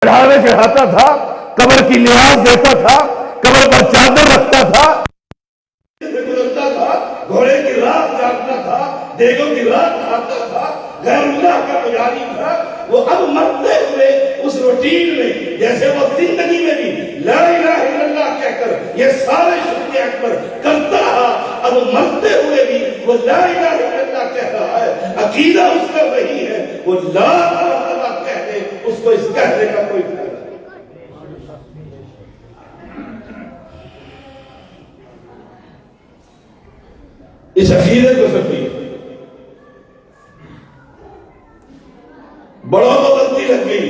چڑھاوے چڑھاتا تھا، قبر کی نماز دیتا تھا، قبر پر چادر رکھتا تھا، گزرتا تھا، گھوڑے کی رات جاگتا تھا، دیگوں کی رات کھاتا تھا، غیر اللہ کا پجاری تھا. وہ اب مرتے ہوئے اس روٹین میں، جیسے وہ زندگی میں بھی لا الہ الا اللہ کہہ کر یہ سارے شرک اکبر کرتا رہا، اب مرتے ہوئے بھی وہ لا الہ الا اللہ کہہ رہا ہے. عقیدہ اس کا وہی ہے، وہ لا الہ الا اللہ کہہ دے، اس کو اس کہنے کا کوئی فائدہ نہیں. اس عقیدے کو سمجھیے. بڑوں کو غلطی لگ گئی.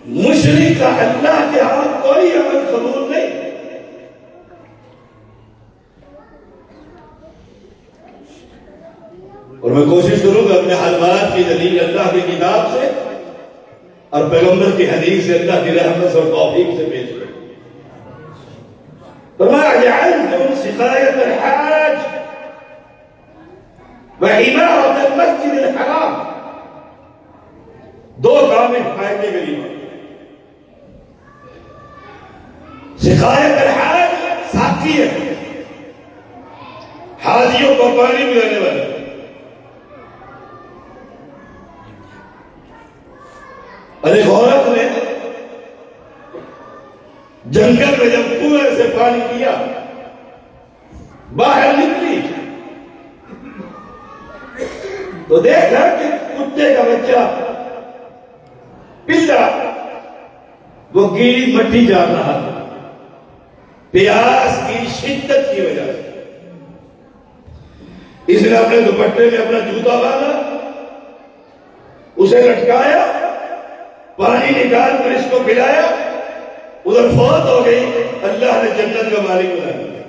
مشرک کا اللہ کے ہاں کوئی عمل قبول نہیں. اور میں کوشش کروں گا اپنے حالات کی دلیل اللہ کی کتاب سے اور پیغمبر کی حدیث سے، اللہ کی رحمت اور توفیق سے پیش کروں. فرمایا جعلتم سقایت الحاج وعمارت المسجد الحرام. دو کام فائدے کے لیے. سقایت الحاج ساتھی ہے، حاجیوں کو پانی پلانے والا. اور ایک عورت نے جنگل میں جب کنویں سے پانی پیا، باہر نکلی تو دیکھا کہ کتے کا بچہ پلا وہ گیلی مٹی جا رہا تھا پیاس کی شدت کی وجہ سے. اس نے اپنے دوپٹے میں اپنا جوتا باندھا، اسے لٹکایا، پانی نکال کر اس کو پلایا، ادھر فوت ہو گئی. اللہ نے جنت کا مالک بنا دیا.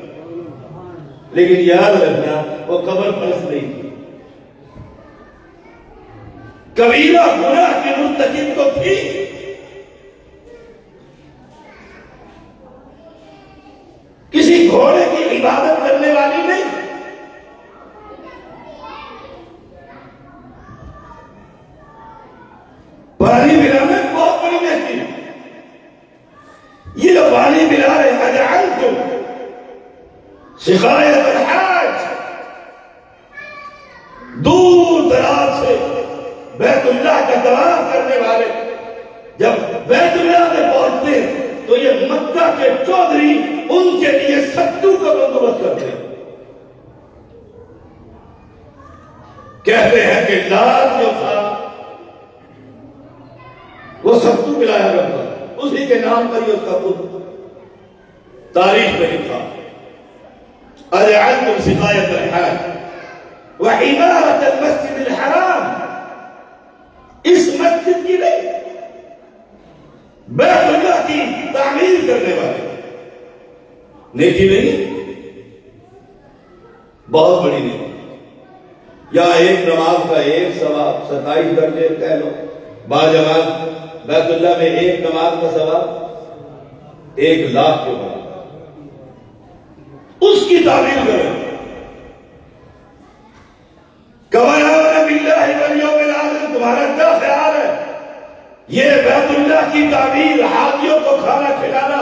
لیکن یاد رکھنا وہ قبر پرست نہیں تھی. کبیرہ گناہ کی مرتکب تو تھی، کسی گھوڑے کی عبادت کرنے والی نہیں. پانی پلانا بہت بڑی محنت ہے. یہ جو پانی پلا رہے ہیں اجعلتم سقایت الحاج، دور دراز سے بیت اللہ کا طواف کرنے والے جب بیت اللہ میں پہنچتے تو یہ مکہ کے چودھری ان کے لیے ستو کا بندوبست کرتے ہیں. کہتے ہیں کہ لات جو تھا وہ ستو پلایا کرتا، اسی کے نام پر ہی اس کا خود تاریخ میں لکھا. اجعلتم سقایت الحاج وعمارت المسجد الحرام. اس مسجد کی نہیں، بیت اللہ کی تعمیر کرنے والے. نیکی نہیں، بہت بڑی نیکی. یا ایک نماز کا ایک ثواب 27 درجے کہہ لو. باجماعت بیت اللہ میں ایک نماز کا ثواب 1,00,000 کے بعد. اس کی تعمیر کریں. تمہارا کیا خیال ہے یہ بیت اللہ کی تعمیر، حاجیوں کو کھانا کھلانا،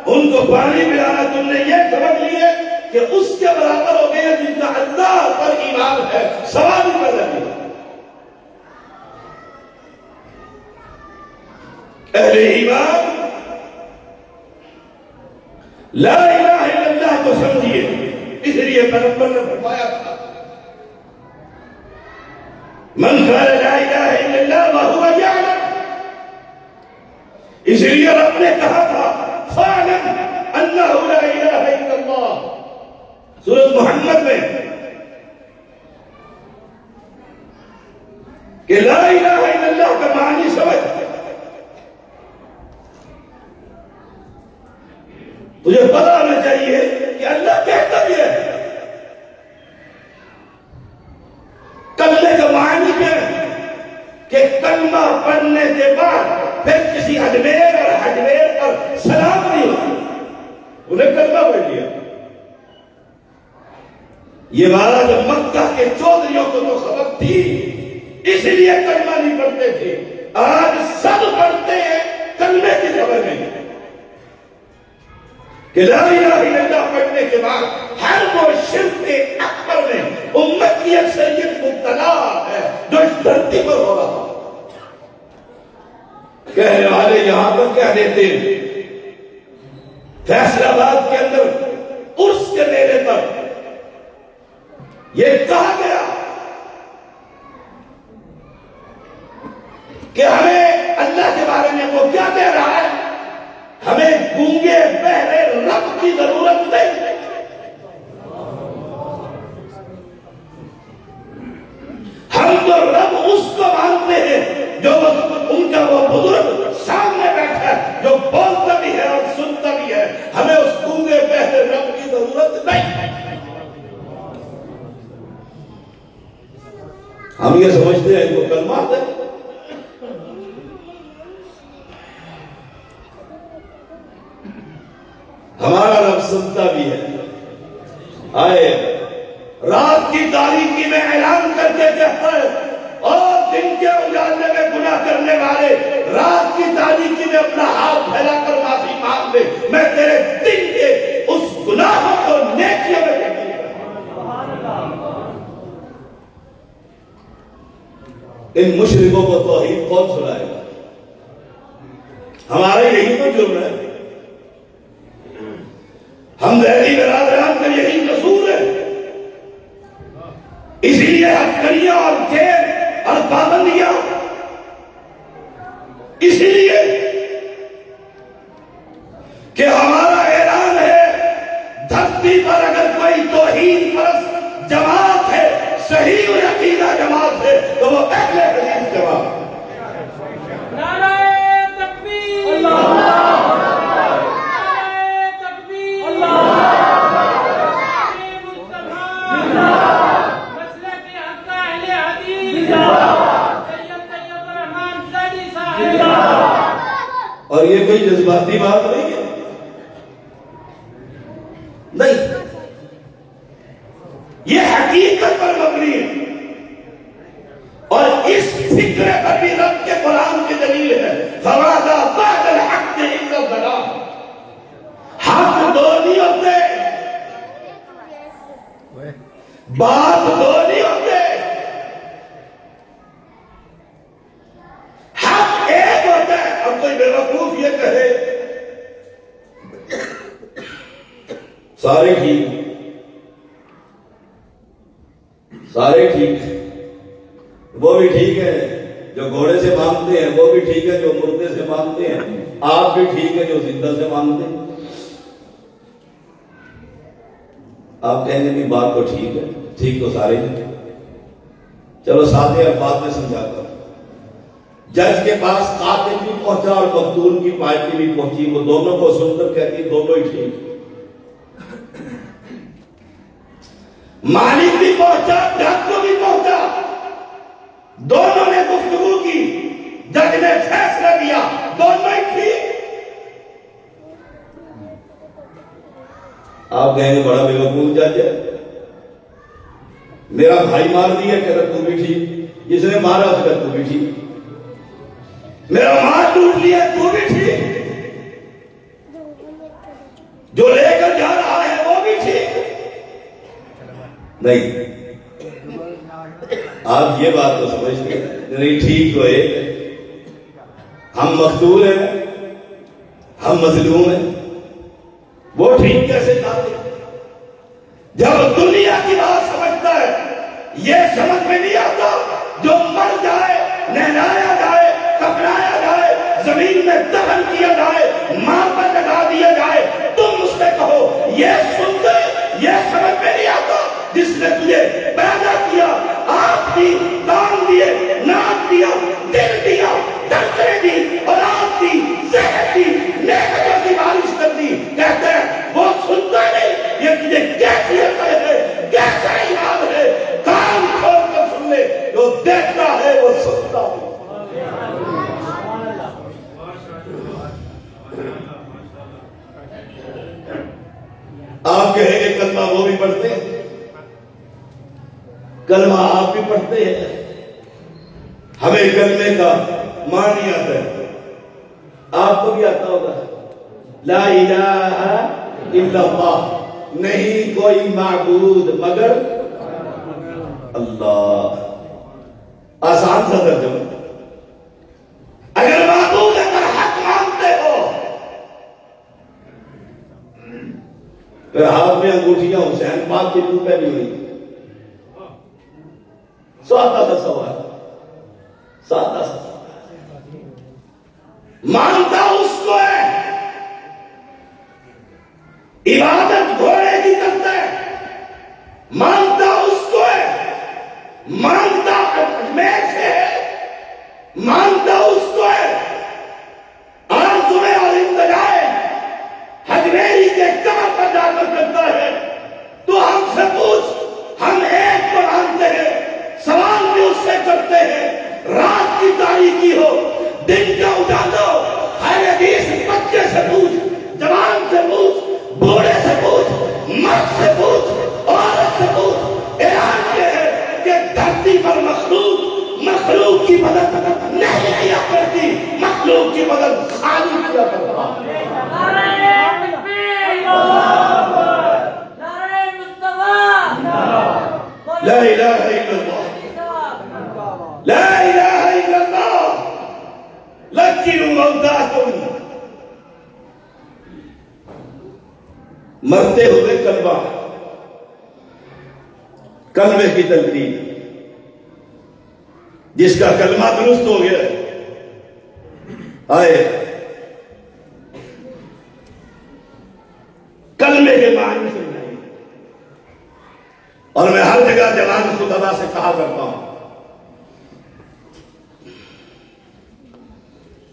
ان کو پانی پلانا، تم نے یہ سمجھ لیے کہ اس کے برابر ہو گئے جن کا اللہ پر ایمان ہے؟ سوال ہی پیدا کیا. اہل ایمان لا الہ الا اللہ کو سمجھیے. اس لیے پیغمبر نے فرمایا تھا من قال لا الہ الا اللہ وهو يعلم. اس لیے رب نے کہا تھا فاعلم انہ لا الہ الا اللہ. سورۃ محمد میں کہ لا الہ الا اللہ کا معنی سمجھ. تجھے پتا ہونا چاہیے کہ اللہ کہتا بھی ہے. کلمے کا معنی کیا ہے کہ کلمہ پڑھنے کے بعد پھر کسی اجمیر اور حجمیر پر سلام نہیں ہوتا. انہیں کلمہ پڑھ لیا. یہ بات مکہ کے چودھریوں کو تو خبر تھی اس لیے کلمہ نہیں پڑھتے تھے. آج سب پڑھتے ہیں, کلمے کی خبر نہیں کہ لا الہ الا اللہ پڑھنے کے بعد ہر وہ شرک اکبر میں امت کی اکثریت مبتلا ہے جو اس دھرتی پر ہو رہا. کہنے والے یہاں پر کہہ دیتے ہیں فیصل آباد کے اندر عرس کے میلے پر یہ کہا گیا کہ ہمیں اللہ کے بارے میں وہ کیا کہہ رہا ہے, ہمیں گونگے بہرے رب کی ضرورت نہیں, ہم تو رب اس کو مانتے ہیں جو ان کا وہ بزرگ سامنے بیٹھا ہے جو بولتا بھی ہے اور سنتا بھی ہے. ہمیں اس گونگے بہرے رب کی ضرورت نہیں. ہم یہ سمجھتے ہیں وہ کلمات ہے. ہمارا رب سنتا بھی ہے. آئے رات کی تاریکی میں اعلان کر کے کہتا ہے اور دن کے اجالے میں گناہ کرنے والے رات کی تاریکی میں اپنا ہاتھ پھیلا کر معافی مانگ لے, میں تیرے دن کے اس گناہوں کو نیکیوں میں تبدیل کروں. ان مشرکوں کو توحید کون سنائے گا؟ ہمارا یہی تو جرم ہے. ہم دہلی برادران کا یہی قصور ہے. اسی لیے ہتھکڑیاں اور جیل اور پابندیاں, اسی لیے کہ ہمارا اعلان ہے دھرتی پر اگر کوئی توحید پرست جماعت ہے, صحیح عقیدہ جماعت ہے, تو وہ اہل حدیث جماعت. نعرہ تکبیر, اللہ تکبیر, اللہ اور یہ کوئی جذباتی بات نہیں ہے, نہیں, یہ حقیقت پر مبنی ہے. اور اس فکر پر بھی رب کے قرآن کی دلیل ہے فَوَعَدَ بَعْدَ الْحَقِّ إِلَّا الضَّلَالَ. حق دو نہیں ہوتے, بات دو نہیں ہوتے, حق ایک ہوتا ہے. اب کوئی بے وقوف یہ کہے سارے ٹھیک, سارے ٹھیک, وہ بھی ٹھیک ہے جو گھوڑے سے مانگتے ہیں, وہ بھی ٹھیک ہے جو مردے سے مانگتے ہیں, آپ بھی ٹھیک ہے جو زندہ سے مانگتے ہیں. آپ کہیں گے نہیں بات تو ٹھیک ہے, ٹھیک تو سارے ہیں. چلو سادے الفاظ میں سمجھاتا ہوں. جج کے پاس قاتل بھی پہنچا اور مقتول کی پارٹی بھی پہنچی, وہ دونوں کو سن کر کہتی دونوں ہی ٹھیک. مالک بھی پہنچا, ڈاکٹر بھی پہنچا, دونوں نے گفتگو کی, جج نے فیصلہ دیا دونوں ہی ٹھیک. آپ کہیں گے بڑا بے وقوف جج ہے, میرا بھائی مار دیا کہ تو بھی ٹھیک, جس نے مارا اس کا تو بھی ٹھیک, میرا ماں ٹوٹ لیا تو بھی ٹھیک, جو لے کر جا رہا ہے وہ بھی ٹھیک. نہیں, آپ یہ بات تو سمجھتے ہیں نہیں, ٹھیک تو ایک ہے. ہم مقتول ہیں, ہم مظلوم ہیں, وہ ٹھیک کیسے جاتے؟ جب دنیا کی بات سمجھتا ہے یہ سمجھ میں نہیں آتا جو مر جائے, نہلایا جائے, کفنایا جائے, زمین میں دفن کیا جائے, ماں پر لگا دیا جائے, تم اس سے کہو یہ سنتے, یہ سمجھ میں نہیں آتا جس نے تجھے پیدا کیا, آپ دی, کان دیے, ناک دیا, دل دیا, دھڑکنیں دی, اولاد دی, صحت دی, نعمتوں کی بارش کر دی, کہتے ہیں وہ سنتا نہیں, یہ تجھے کیسی عقل ہے, کیسا ایمان ہے, کان کھول کر سن لے, جو دیکھتا ہے وہ سنتا ہے. آپ کہیں گے کلمہ وہ بھی پڑھتے ہیں, کلمہ آپ بھی پڑھتے ہیں, ہمیں کلمے کا معنی آتا ہے، آپ کو بھی آتا ہوگا، لا الہ الا اللہ، نہیں کوئی معبود مگر اللہ. آسان سا ترجمہ. اگر معبود اگر حق مانتے ہو پھر ہاتھ میں انگوٹھیاں حسین پاک کی منہ پہنی ہوئی. سادہ سا سوال، سادہ سا سوال. مانتا اس کو ہے، عبادت گھوڑے کی کرتا ہے، مانتا اس کو ہے، مانتا اجمیر سے ہے، مانتا اس کو ہے، آرزویں اور انتظار حجمیری کے کمر پر جا کر کرتا ہے. تو ہم سے پوچھ، ہم ایک کو مانتے ہیں، سوال بھی اس سے کرتے ہیں. رات کی تاریکی ہو، دن کا اجالا ہو، ہر حدیث بچے سے پوچھ، جوان سے پوچھ، بوڑھے سے پوچھ، مرد سے پوچھ، عورت سے پوچھ، اعلان یہ ہے کہ دھرتی پر مخلوق کی مدد نہیں کیا کرتی، مخلوق کی مدد خالی کیا کرتا. لا الہ الا اللہ، لا الہ الا اللہ. لکنوا موتاکم، مرتے ہوئے کلمہ، کلمے کی تلقین. جس کا کلمہ درست ہو گیا آئے کلمے کے معنی سمجھائیں. اور میں ہر جگہ جوان خطبہ سے کہا کرتا ہوں،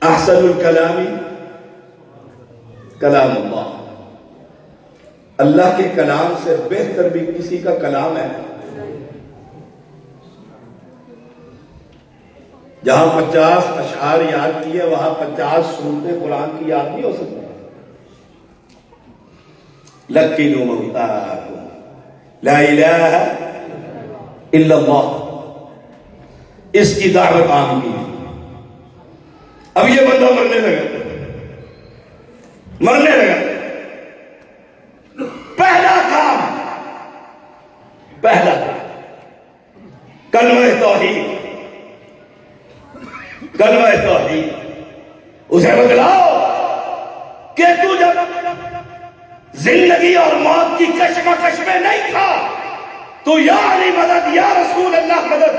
احسن الکلام کلام اللہ. اللہ کے کلام سے بہتر بھی کسی کا کلام ہے؟ جہاں 50 اشعار یاد کیے وہاں 50 سورتیں قرآن کی یاد نہیں ہو سکتی. لکنوا موتاکم، لا الہ الا اللہ، اس کی دعوت عام کی. اب یہ بندہ مرنے لگا، پہلا کام کلمہ توحید، کلمہ توحید. اسے بتلاؤ کہ تو جب زندگی اور موت کی کشمکش میں نہیں تھا تو یا علی مدد، یا رسول اللہ مدد،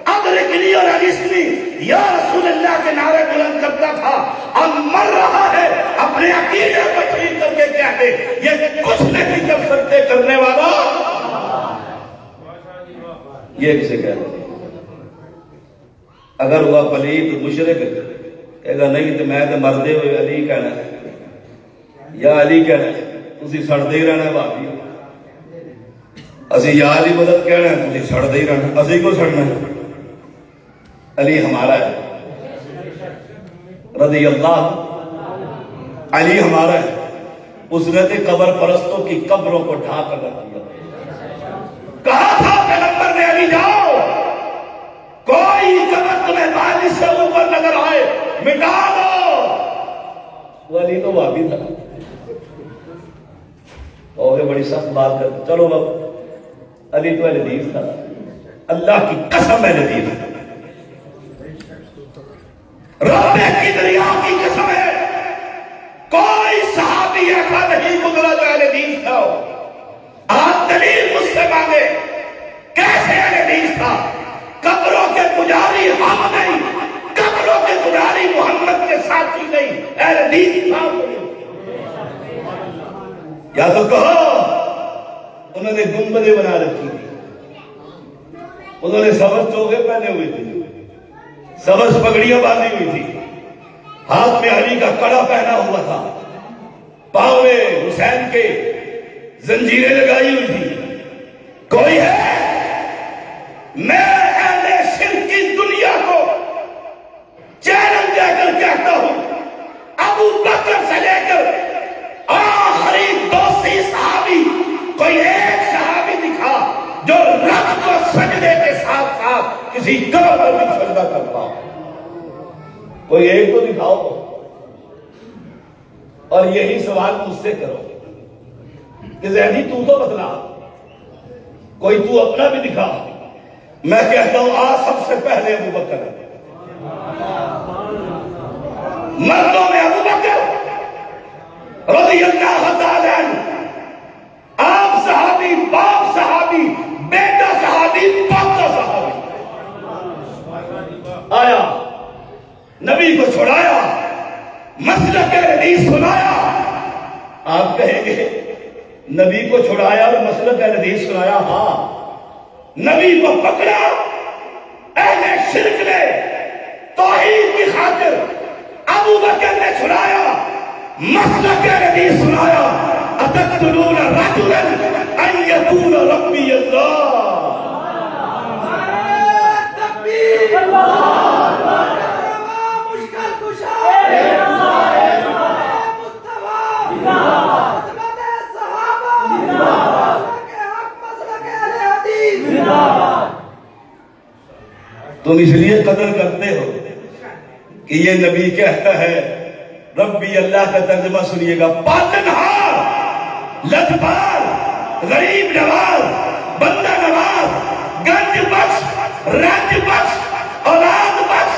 ادرکنی اور انسنی، یا رسول اللہ کے نعرے بلند کرتا تھا. اب مر رہا ہے، اپنے عقیدے کو ٹھیک کر کے کہتے یہ کچھ نہیں کر سکتے کرنے والا. یہ کسے کہتے ہیں؟ اگر ہوا پلید مشرک کہے گا نہیں تو میں تو مردے ہوئے علی کہنا ہے، یا علی کہنا ہے، تسی سڑتے ہی رہنا ہے. بھابی اسی یا علی مدد کہنا ہے، تسی سڑتے ہی رہنا. اسی کو سڑنا ہے، علی ہمارا ہے رضی اللہ، علی ہمارا ہے. اس نے قبر پرستوں کی قبروں کو ڈھا کر رکھ دیا. کہا تھا پیغمبر نے علی جاؤ، کوئی قبر تمہیں بارش سے اوپر نظر آئے مٹا دو. وہ علی تو وابی تھا. اور بڑی سخت بات کر، چلو باب علی تو حدیث تھا. اللہ کی قسم ہے حدیث، رب کی دریا کی قسم ہے، کوئی صحابی ایسا نہیں گزرا جو اہل حدیث تھا. آپ دلیل مجھ سے مانگے کیسے اہل حدیث تھا؟ قبروں کے پجاری ہم نہیں، قبروں کے پجاری محمد کے ساتھی نہیں، اہل حدیث تھا. یا تو کہو انہوں نے گنبدیں بنا رکھی تھی، انہوں نے سبز چوغے پہنے ہوئے تھے، سبز پگڑیاں باندھی ہوئی تھی، ہاتھ میں علی کا کڑا پہنا ہوا تھا، پاؤں میں حسین کے زنجیریں لگائی ہوئی تھی. کوئی ہے؟ میں اہل شرک کی دنیا کو چیلنج دے کر کہتا ہوں، ابو بکر سے لے کر آخری 200 صحابی، کوئی ایک صحابی دکھا جو رب کو سجدے کے ساتھ ساتھ کسی قبر پر بھی سجدہ کرتا ہوں. کوئی ایک تو دکھاؤ. اور یہی سوال مجھ سے کرو کہ زیدی تو بتلا، کوئی تو اپنا بھی دکھا. میں کہتا ہوں سب سے پہلے ابو بکر ہے. مردوں میں ابو بکر رضی اللہ تعالی عنہ، آپ صحابی، باپ صحابی، بیٹا صحابی، پوتا صحابی. آیا نبی کو چھڑایا، مسلک حدیث سنایا. آپ کہیں گے نبی کو چھڑایا اور مسلک حدیث سنایا؟ ہاں، نبی کو پکڑا اہل شرک نے توحید کی خاطر، ابو بکر نے چھڑایا، مسلک حدیث سنایا. اتقتلون رجلا ان یقول ربی اللہ. تم اس لیے قدر کرتے ہو کہ یہ نبی کہتا ہے ربی اللہ کا ترجمہ سنیے گا، پالنہار، لجپال، غریب نواز، بندہ نواز، گنج بخش، رنج بخش، اولاد بخش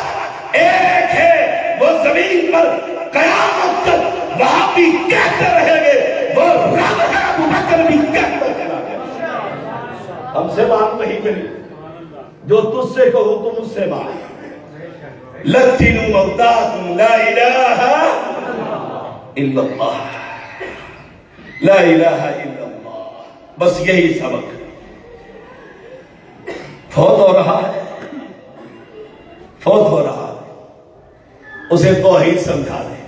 ایک ہے. وہ زمین پر قیامت تک وہاں بھی کہتے رہیں گے وہ رب ہے. ابو بکر بھی کہتا چلا گیا. ہم سے بات نہیں ملی، جو تجھ سے کہوں تم اس سے بات. لَتِّنُوا مَوْتَاكُمْ لَا إِلَٰهَ إِلَّا اللَّهِ، لا الہ الا اللہ. بس یہی سبق. فوت ہو رہا ہے، فوت ہو رہا ہے، اسے توحید سمجھا دیں.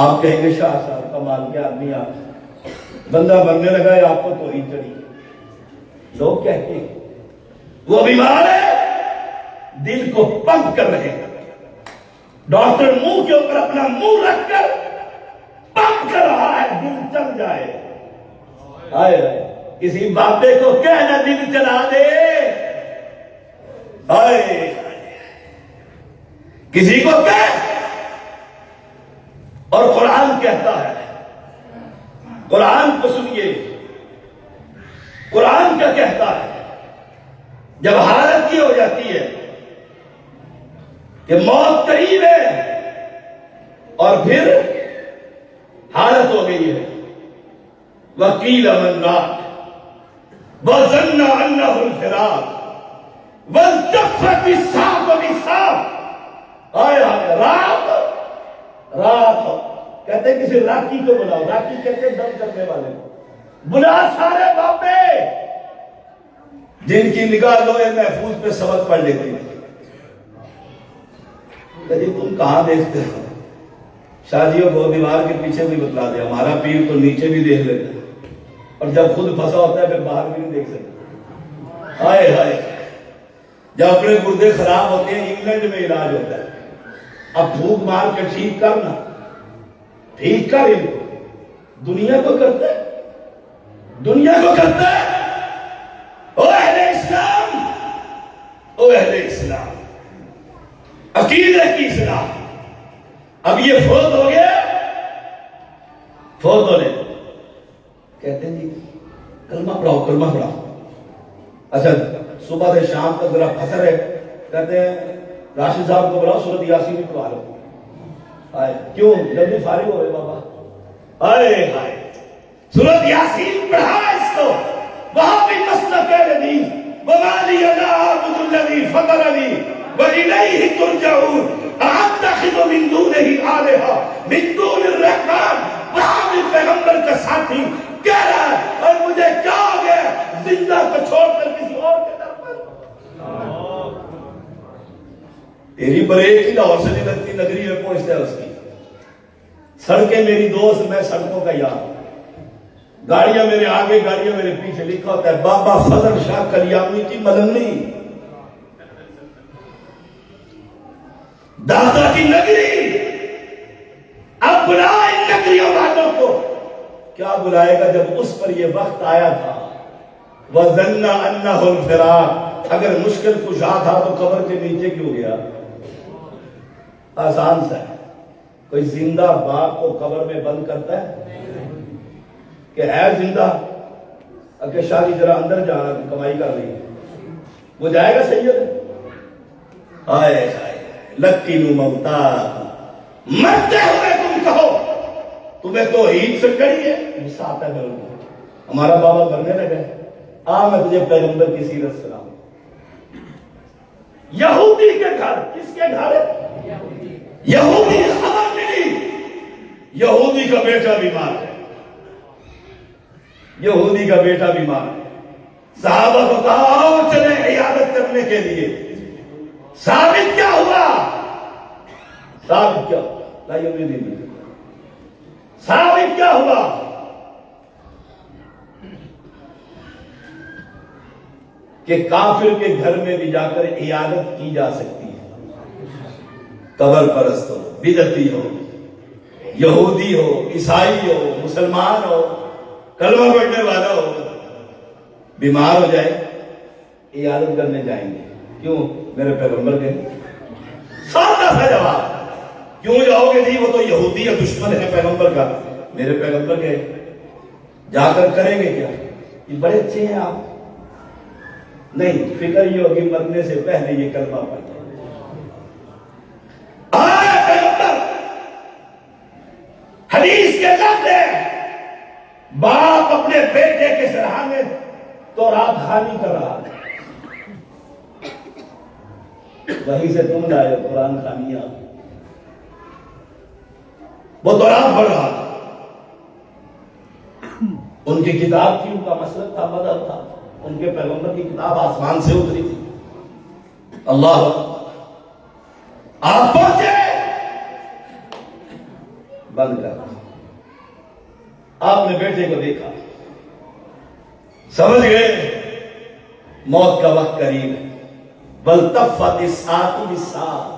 آپ کہیں گے شاہ صاحب کمال کے آدمی آپ، بندہ مرنے لگا ہے آپ کو توحید چڑھی. لوگ کہتے ہیں وہ بیمار ہے، دل کو پمپ کر رہے ہیں. ڈاکٹر منہ کے اوپر اپنا منہ رکھ کر پمپ کر رہا ہے دل چل جائے. آئے کسی بابے کو کہنا دل چلا دے. آئے کسی کو کہہ. اور قرآن کہتا ہے، قرآن کو سنیے، قرآن کیا کہتا ہے جب حالت یہ ہو جاتی ہے کہ موت قریب ہے اور پھر حالت ہو گئی ہے. وَقِيلَ مَنْ رَاقٍ وَظَنَّ أَنَّهُ الْفِرَاقُ وَالْتَفَّتِ السَّاقُ بِالسَّاقِ. رات رات کہتے ہیں کسی راکی کو بلاؤ. راکی کہتے ہیں دم کرنے والے کو. بلا سارے بابے جن کی نگاہ لوہے محفوظ پہ سبق پڑھ لیتی ہے. تم کہاں دیکھتے ہو؟ شادیوں کو دیوار کے پیچھے بھی بتلا دیا. ہمارا پیر تو نیچے بھی دیکھ لیتا ہے اور جب خود پھنسا ہوتا ہے پھر باہر بھی نہیں دیکھ سکتا. ہائے ہائے. جب اپنے گردے خراب ہوتے ہیں انگلینڈ میں علاج ہوتا ہے. اب پھونک مار کے ٹھیک کرنا، ٹھیک کر ان کو. دنیا کو کرتا ہے، دنیا کو کرتا ہے. او اہل اسلام، او اہل اسلام، عقیدہ کی اصلاح. اب یہ فوت ہو گیا، فوت ہونے کہتے ہیں جی کلمہ پڑھاؤ، کلمہ پڑھاؤ. اچھا صبح سے شام تک ذرا پھنسر ہے، کہتے ہیں راشد صاحب کو بلاؤ سورۃ یاسین بھی پڑھا لو. کیوں جلدی فارغ ہو رہے بابا؟ آئے ہائے سورۃ یاسین پڑھا اس کو. وہاں بھی مسلک حدیث وَمَا لِيَ لَا أَعْبُدُ الَّذِي فَطَرَنِي وَإِلَيْهِ تُرْجَعُونَ أَأَتَّخِذُ مِن دُونِهِ آلِهَةً مِن دُونِ الرَّحْمَٰنِ. وہاں بھی پیغمبر کا ساتھی کہہ رہا ہے اور مجھے کیا ہو گیا زندہ کو چھوڑ کر کسی اور کے در پر. تیری بریک ہی لاہور سے نہیں لگتی، نگری میں پہنچتا ہے اس کی. سڑکیں میری دوست، میں سڑکوں کا یار. گاڑیاں میرے آگے، گاڑیاں میرے پیچھے. لکھا ہوتا ہے بابا فضل شاہ کلیامی کی ملنگی، دادا کی نگری. اب بلا ان نگریوں والوں کو. کیا بلائے گا جب اس پر یہ وقت آیا تھا. وَظَنَّ أَنَّهُ الْفِرَاقُ. اگر مشکل کشا تھا تو قبر کے نیچے کیوں گیا؟ آسان سا ہے. کوئی زندہ باپ کو قبر میں بند کرتا ہے کہ ہے زندہ اگر شادی ذرا اندر جانا کمائی کر رہی ہے وہ جائے گا؟ سید آئے لکینو موتا مرتے ہوئے تم کہو تمہیں توحید سے کری ہے. مساط ہے ہمارا بابا مرنے لگا میں تجھے پیغمبر کی سیرت سناؤں. یہودی کے گھر، کس کے گھر؟ یہودی خبر ملی یہودی کا بیٹا بیمار ہے. یہودی کا بیٹا بیمار ہے. صحابہ کو کہا آؤ چلے عیادت کرنے کے لیے. ثابت کیا ہوا؟ ثابت کیا ثابت کیا ہوا؟ کہ کافر کے گھر میں بھی جا کر عیادت کی جا سکتی ہے. قبر پرست ہو، بدعتی ہو، یہودی ہو، عیسائی ہو، مسلمان ہو، کلمہ پڑھنے والا ہو، بیمار ہو جائے عیادت کرنے جائیں گے. کیوں؟ میرے پیغمبر کے. سادہ سا جواب. کیوں جاؤ گے؟ نہیں وہ تو یہودی یا دشمن ہے پیغمبر کا. میرے پیغمبر کے جا کر کریں گے کیا؟ یہ بڑے اچھے ہیں آپ. نہیں، فکر یہ ہوگی مرنے سے پہلے یہ کلمہ پڑھ جائے. حدیث کے لفظ ہے باپ اپنے بیٹے کے سرحانے تو رات خانی کر رہا ہے. وہیں سے تم لائے قرآن خانیہ. وہ تو رات پڑھ رہا تھا. ان کی کتاب تھی، ان کا مسلک تھا، مذہب تھا. ان کے پیغمبر کی کتاب آسمان سے اتری تھی. اللہ آپ پہنچے بند کر. آپ نے بیٹے کو دیکھا، سمجھ گئے موت کا وقت قریب ہے. بلتفت الساعۃ بالساعۃ.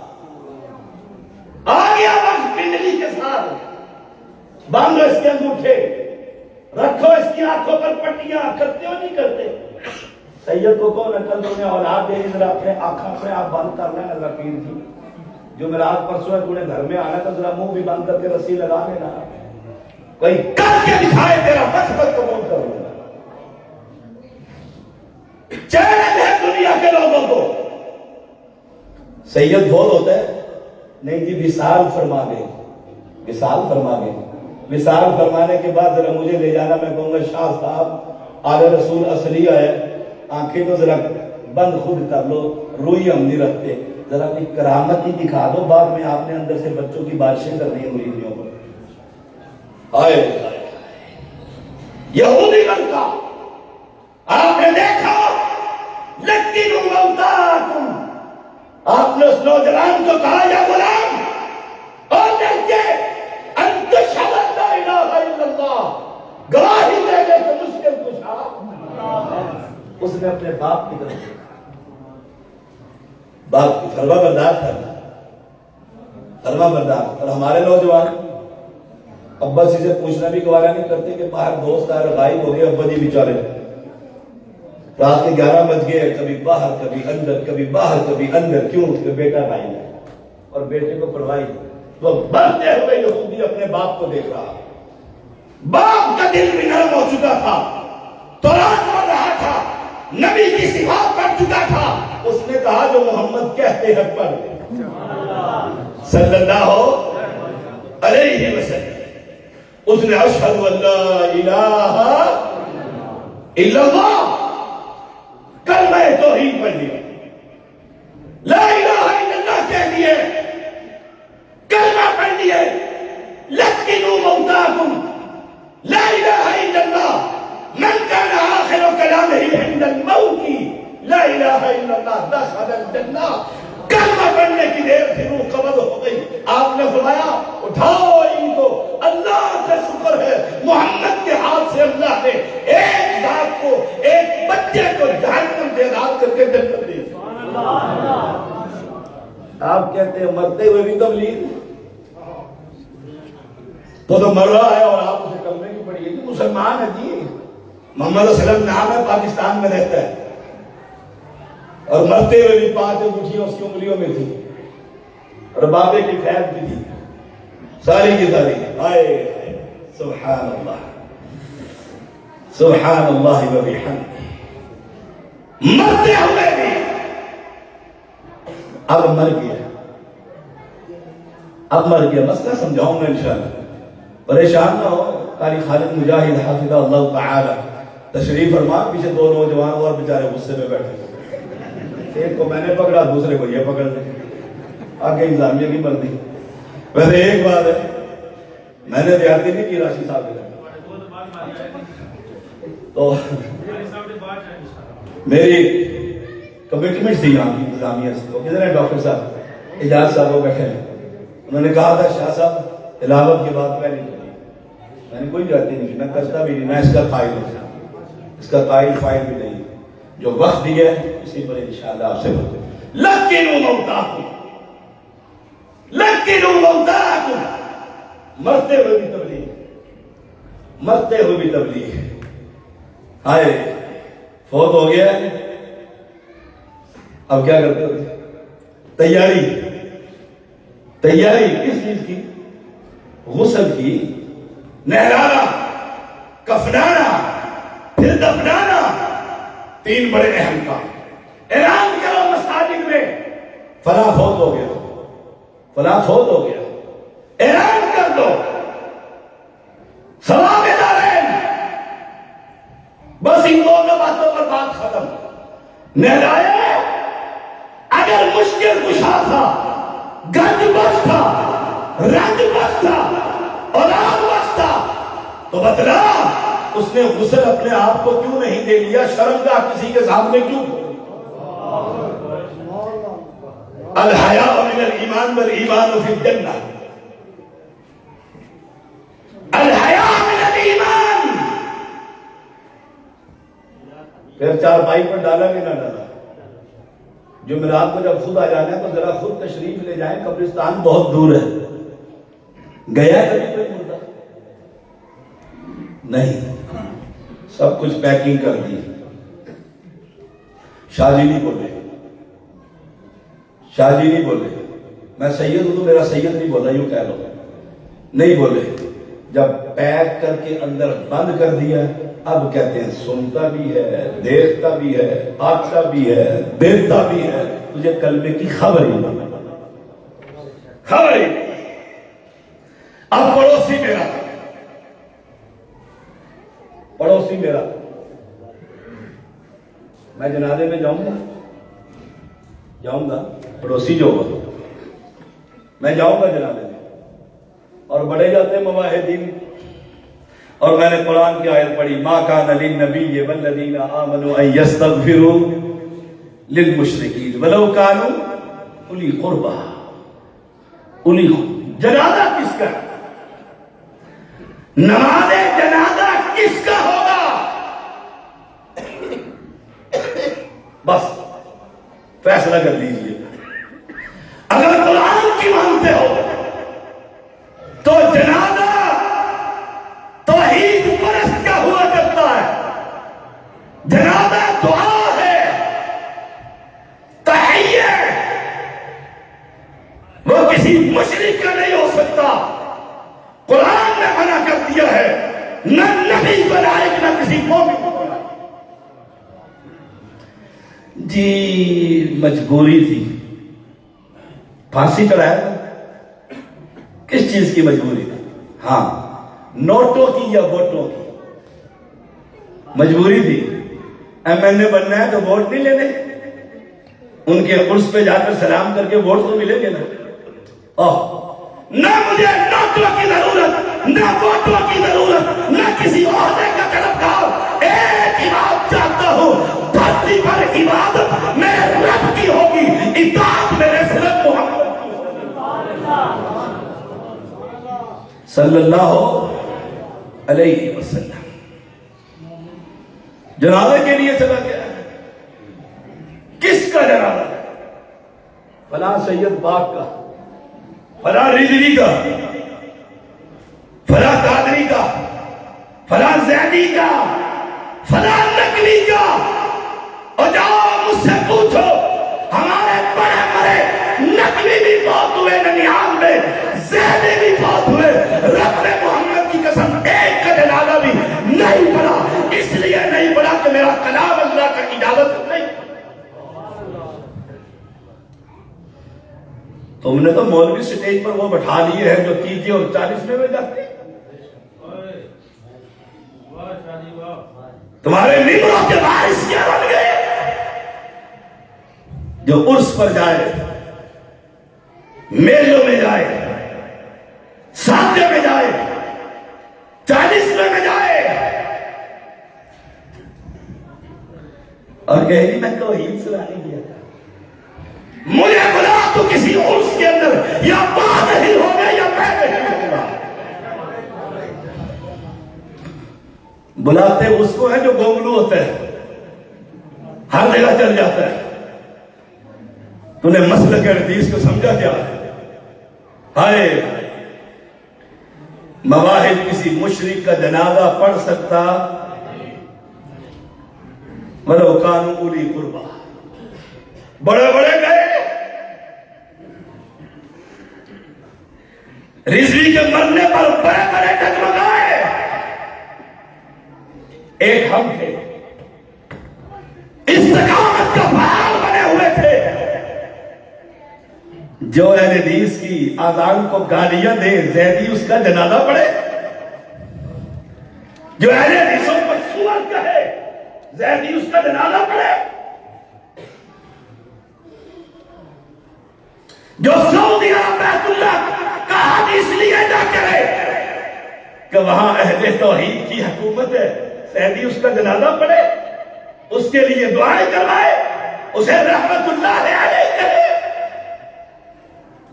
آ گیا وقت پنڈلی کے ساتھ. باندھو اس کے انگوٹھے، رکھو اس کی آنکھوں پر پٹیاں. کرتے ہو نہیں کرتے؟ سید کو کون نقل تمہیں اولاد دے ذرا اپنے آنکھوں پہ آپ بند کرنا ہے. ذرا پیر تھی جو میرا آج پرسوں ہے تمہیں گھر میں آنا تو ذرا منہ بھی بند کر کے رسی لگا لینا. کوئی کر کے دکھائے تیرا مسلک قبول کر لوں گا. چیلنج ہے دنیا کے لوگوں کو. سید فوت ہوتا ہے نہیں جی وصال فرما دے. وصال فرما دے. وصال فرمانے کے بعد ذرا مجھے لے جانا. میں کہوں گا شاہ صاحب آل رسول اصلی ہے، آنکھیں تو ذرا بند خود کر لو، روئی ہم نہیں رکھتے. ذرا اپنی کرامت ہی دکھا دو. بعد میں آپ نے اندر سے بچوں کی بارشیں کرنی ہے مریدیوں پر. آئے یہودی لڑکا آپ نے دیکھا لکین موتاکم. آپ نے اس نوجوان کو کہا یا غلام اور دیکھئے انت شہد لا الہ الا اللہ، گواہی دے دے کہ مشکل کشا. اس نے اپنے باپ کی طرف دیکھا. باپ کی فرما بردار کرنا، فرما بردار. اور ہمارے نوجوان ابا جی سے پوچھنا بھی گوارا نہیں کرتے کہ باہر دوست آئے غائب ہو گئے. ابا جی بیچارے رات کے 11 بج گئے، کبھی باہر کبھی اندر، کبھی باہر کبھی اندر. کیوں؟ کہ بیٹا بھائی ہے اور بیٹے کو پرواہی. وہ بڑھتے ہوئے یہودی اپنے باپ کو دیکھ رہا. باپ کا دل بھی نرم ہو چکا تھا، تورات پڑھ رہا تھا، نبی کی صفات پڑھ چکا تھا. اس نے کہا جو محمد کہتے ہیں پڑھ صلی اللہ علیہ وسلم. اس نے اشہد ان لا الہ الا اللہ کلمہ توحید پڑھ لیا. لا الہ الا اللہ کہہ دیے، کلمہ پڑھ لیے. لکنوا موتاکم لا الہ الا اللہ من کان آخر کلامہ عند الموت لا الہ الا اللہ دخل الجنہ. کلمہ پڑھنے کی دیر سے روح قبض ہو گئی. آپ نے فرمایا اٹھاؤ ان کو. اللہ کا شکر ہے محمد کے ہاتھ سے اللہ نے ایک ذات کو، ایک بچے کو جہنم سے آزاد کر کے جنت دی. آپ کہتے ہیں مرتے ہوئے بھی تبلیغ. تو مر رہا ہے اور آپ اسے کلمے کی پڑھی ہے. مسلمان ہے جی، محمد صلی اللہ علیہ وسلم نام ہے، پاکستان میں رہتا ہے اور مرتے ہوئے بھی 5 انگوٹھیاں اس کی انگلیوں میں تھی اور بابے کی فیض بھی تھی ساری کی ساری. ہائے سبحان اللہ سبحان اللہ و بحمدہ. مرتے ہوئے بھی اب مر گیا مسئلہ سمجھاؤں گا انشاءاللہ. پریشان نہ ہو. قاری خالد مجاہد حافظہ اللہ تعالی تشریف فرما. پیچھے 2 نوجوان اور بیچارے غصے میں بیٹھے. ایک کو میں نے پکڑا دوسرے کو یہ پکڑ دے. آگے انتظامیہ کی مرضی. ویسے ایک بات ہے میں نے زیادتی نہیں کی راشد صاحب کے تو میری کمٹمنٹ تھی یہاں کی انتظامیہ سے. وہ کدھر ہیں ڈاکٹر صاحب اجاز صاحب وہ بیٹھے ہیں. انہوں نے کہا تھا شاہ صاحب علاوت کے بعد پہلے تو میں نے کوئی جاتی نہیں میں کرتا بھی نہیں نہ اس کا قائل ہوں اس کا قائل فائل بھی نہیں. جو وقت دیا ہے اسی پر انشاءاللہ آپ سے لکنوا موتاکم مرتے ہوئے بھی تبلیغ. ہائے فوت ہو گیا اب کیا کرتے ہو؟ تیاری کس چیز کی؟ غسل کی. نہلانا کفنانا پھر دفنانا 3 بڑے اہم کام. اعلان کرو مساجد میں فلاں فوت ہو گیا اعلان کر دو. ثواب دارین بس ان 2 باتوں پر بات ختم. نہلائے اگر مشکل کشا تھا گنج بخش تھا رنج بخش تھا اولاد بخش تھا تو بتلا اس نے غسل اپنے آپ کو کیوں نہیں دے لیا؟ شرمگاہ کسی کے سامنے کیوں؟ الحیاء من الایمان والایمان فی الجنہ. الحیاء من الایمان. پھر 4 پائی پر ڈالا کہ نہ ڈالا؟ جمعرات کو جب خود آ جانا ہے تو ذرا خود تشریف لے جائیں. قبرستان بہت دور ہے. گیا کبھی کوئی مردہ؟ نہیں. سب کچھ پیکنگ کر دی. شاہ جی نہیں بولے میں سید ہوں تو میرا سید نہیں بولا یوں کہہ لو نہیں بولے. جب پیک کر کے اندر بند کر دیا اب کہتے ہیں سنتا بھی ہے دیکھتا بھی ہے آتا بھی ہے دیکھتا بھی ہے تجھے کلمے کی خبر ہی نہیں. اب پڑوسی میرا میں جنازے میں جاؤں گا پڑوسی جو ہوگا میں جاؤں گا جنازے میں اور بڑے جاتے ہیں مواحدین. اور میں نے قرآن کی آیت پڑھی ما کان للنبی والذین آمنوا ان یستغفروا للمشرکین ولو کانوا اولی قربا. جنازہ کس کا؟ نماز جنازہ کس کا ہوگا؟ بس فیصلہ کر لیجئے. اگر قرآن کی مانتے ہو تو جنازہ توحید پرست کا ہوا کرتا ہے. جنازہ دعا ہے تحیہ وہ کسی مشرک کا نہیں ہو سکتا. قرآن نے منع کر دیا ہے نہ نبی بنائے نہ کسی مومن کو بنائے. جی مجبوری تھی پھانسی چڑھایا. کس چیز کی مجبوری تھی؟ ہاں نوٹوں کی یا ووٹوں کی مجبوری تھی. ایم این اے بننا ہے تو ووٹ نہیں لینے. ان کے عرس پہ جا کر سلام کر کے ووٹ تو ملیں گے نا. نہ مجھے نوٹوں کی ضرورت نہ ووٹوں کی ضرورت نہ کسی عہدے کا طلبگار. ایک ہی بات چاہتا ہوں دھرتی پر عبادت میرے رب کی ہوگی اطاعت میرے صرف محمد صلی اللہ علیہ وسلم. جنازے کے لیے چلا گیا. کس کا جنازہ؟ فلاں سید پاک کا فلاں رضوی کا فلاں قادری کا فلاں زیدی کا فلاں نقوی کا. اور جاؤ مجھ سے پوچھو تم نے تو مولوی سٹیج پر وہ بٹھا لیے ہیں جو 30 اور 40 میں جاتے ہیں. تمہارے ممبروں کے وارث کیا بن گئے جو عرس پر جائے, میلوں میں جائے, ساتھے میں جائے, 40 میں جائے اور کہے گی میں توحید سنانے گیا تھا, مجھے بلا تو کسی عرس کے اندر یا بعد نہیں ہوگا یا میں نہیں ہوگا. بلاتے اس کو ہے جو گونگلو ہوتا ہے, ہر جگہ چل جاتا ہے. تو نے مسلک حدیث کو سمجھا کیا ہے؟ ہائے مواہب کسی مشرک کا جنازہ پڑھ سکتا ولو کانوا اولی قربا. بڑے بڑے گئے, رضوی کے مرنے پر بڑے بڑے ڈگمگائے. ایک ہم تھے, استقامت کا فعال بنے ہوئے تھے, جو اہل حدیث کی آذان کو گالیاں دے زیدی اس کا جنازہ پڑھے, جو اہل حدیثوں پر سور کہے زیدی اس کا جنازہ پڑھے, جو سعودی عرب بیت اللہ کا حج اس لیے نہ کرے کہ وہاں اہل توحید کی حکومت ہے, زیدی اس کا جنازہ پڑھے, اس کے لیے دعائیں کروائے, اسے رحمت اللہ علیہ کہے.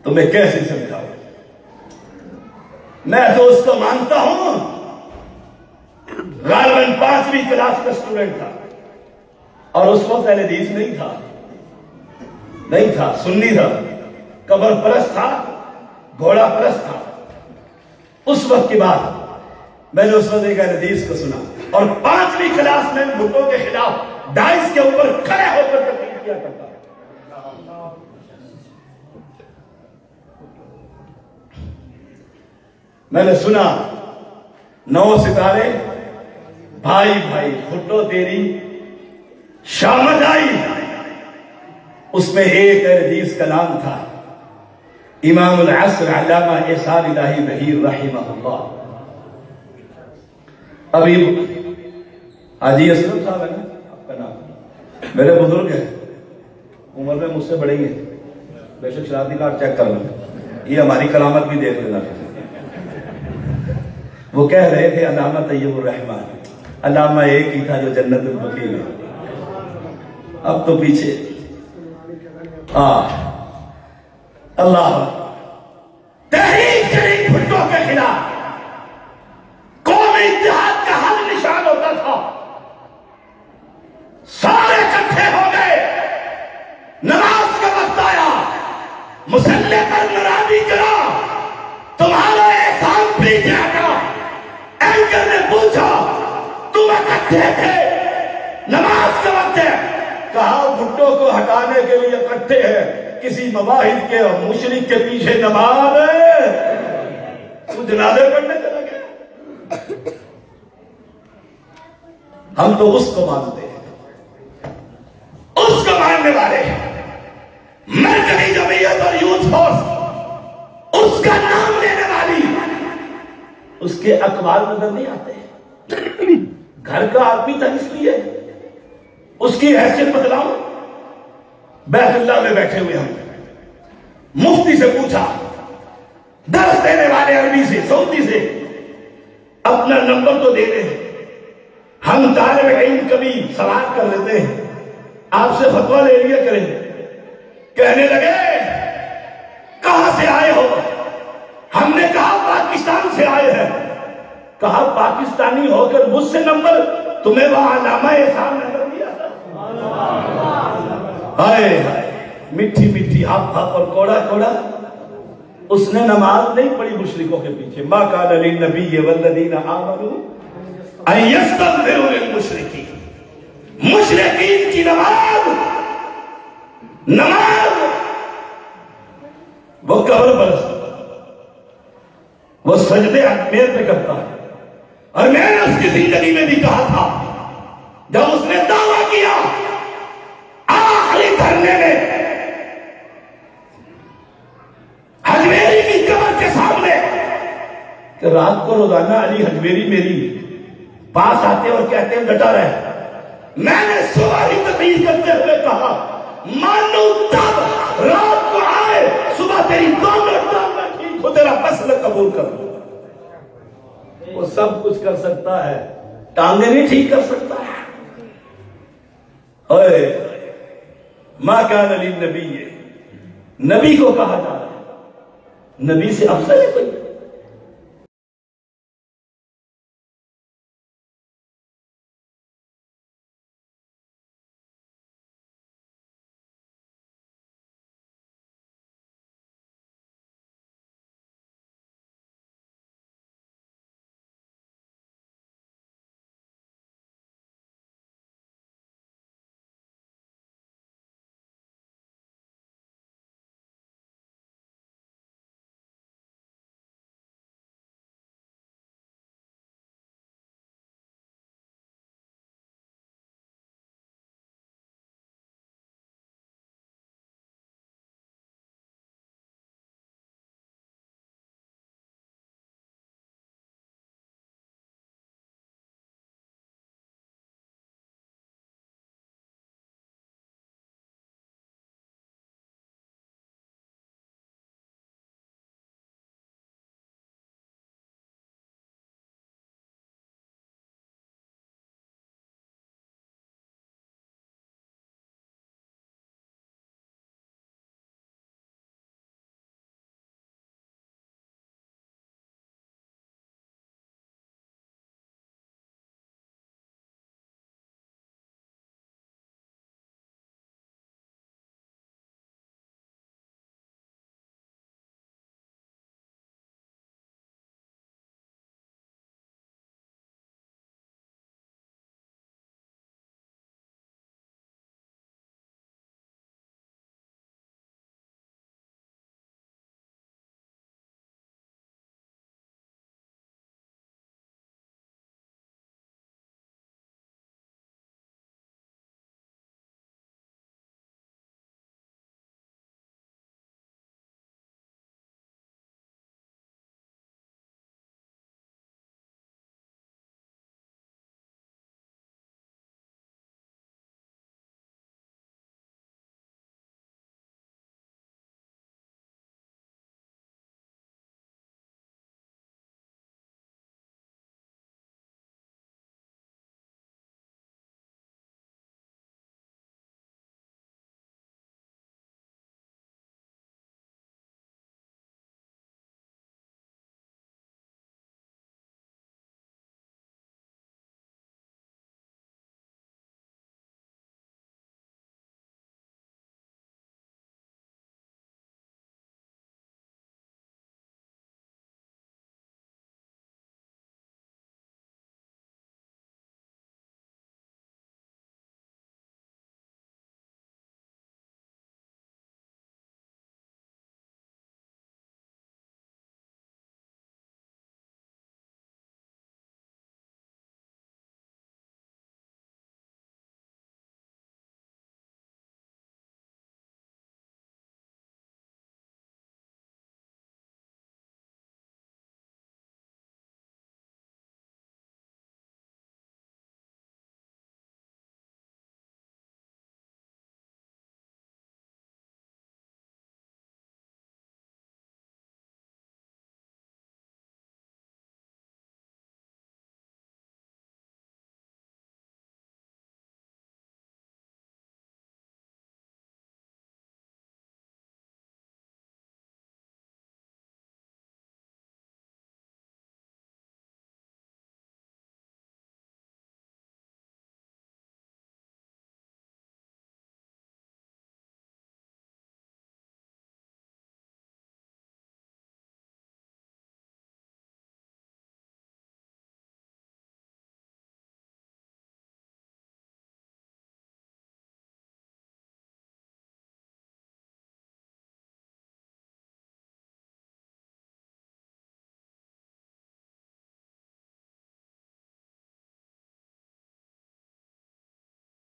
تمہیں کیسے سمجھاؤں؟ میں تو اس کو مانتا ہوں غالباً 5ویں کلاس کا اسٹوڈنٹ تھا اور اس وقت اہل حدیث نہیں تھا, سنی تھا, قبر پرست تھا, گھوڑا پرست تھا. اس وقت کی بات میں نے اس وقت ایک اہل حدیث کو سنا اور 5ویں کلاس میں بھٹو کے خلاف ڈائس کے اوپر کھڑے ہو کر تقریر کیا کرتا. میں نے سنا 9 ستارے بھائی بھائی بھٹو تیری شامت آئی. اس میں ایک حدیث کا نام تھا امام العصر علامہ احسان الہی بہیر رحمہ اللہ. ابھی حاجی اسلم صاحب ہے نا آپ کا نام, میرے بزرگ ہیں, عمر میں مجھ سے بڑے ہیں, بے شک شناختی کارڈ چیک کر لو, یہ ہماری کرامت بھی دیکھ لینا. وہ کہہ رہے تھے علامہ طیب الرحمن, علامہ ایک ہی تھا جو جنت البقیع میں, اب تو پیچھے. اللہ تحریک شریف بھٹو کے خلاف قومی اتحاد کا حل نشان ہوتا تھا. سارے اکٹھے ہو گئے, نماز کا وقت آیا, مسلح پر نرابی کرا, تمہارا احسان پیچھے ہٹا. اینکر نے پوچھا تم اکٹھے تھے, نماز کا وقت ہے, کہا بھٹو کو ہٹانے کے لیے اکٹھے ہیں, کسی مواحد کے اور مشرک کے پیچھے نماز ہے, تو جنازے پڑھنے چلا گیا. ہم تو اس کو مانتے ہیں, اس کو ماننے والے ہیں. مرکزی جمعیت اور یوتھ فورس اس کا نام لینے والی, اس کے اقوال نظر نہیں آتے. گھر کا آدمی تھا اس لیے اس کی حیثیت بدلاؤں. بیت اللہ میں بیٹھے ہوئے ہم, مفتی سے پوچھا, درس دینے والے عربی سے, سعودی سے, اپنا نمبر تو دے دیں, ہم طالب علم کبھی سوال کر لیتے ہیں, آپ سے فتویٰ لے لیا کریں. کہنے لگے کہاں سے آئے ہو؟ ہم نے کہا پاکستان سے آئے ہیں. کہا پاکستانی ہو کر مجھ سے نمبر, تمہیں وہ علامہ احسان نظر دیا تھا. ہائے ہائے, میٹھی میٹھی ہاپ ہاپ اور کوڑا کوڑا. اس نے نماز نہیں پڑھی مشرکوں کے پیچھے. ما کان للنبی والذین آمنوا ان یستغفروا للمشرکین. مشرکین کی نماز وہ قبر پر, وہ سجدے میرے پہ کرتا ہے. اور میں نے اس کی زندگی میں بھی کہا تھا, جب اس نے دعویٰ کیا آخری دھرنے میں عدالت کے سامنے کہ رات کو روزانہ علی حجویری میری پاس آتے اور کہتے ہیں ڈٹا رہے. میں نے صبح ہی تقریر کرتے ہوئے کہا مانو تب رات کو آئے صبح تیری دونوں ٹانگیں ٹھیک ہو تیرا مسئلہ قبول کر لوں. وہ سب کچھ کر سکتا ہے, ٹانگیں نہیں ٹھیک کر سکتا ہے. اوے ما کان للنبی, نبی کو کہا جا رہا ہے, نبی سے افضل ہے کوئی؟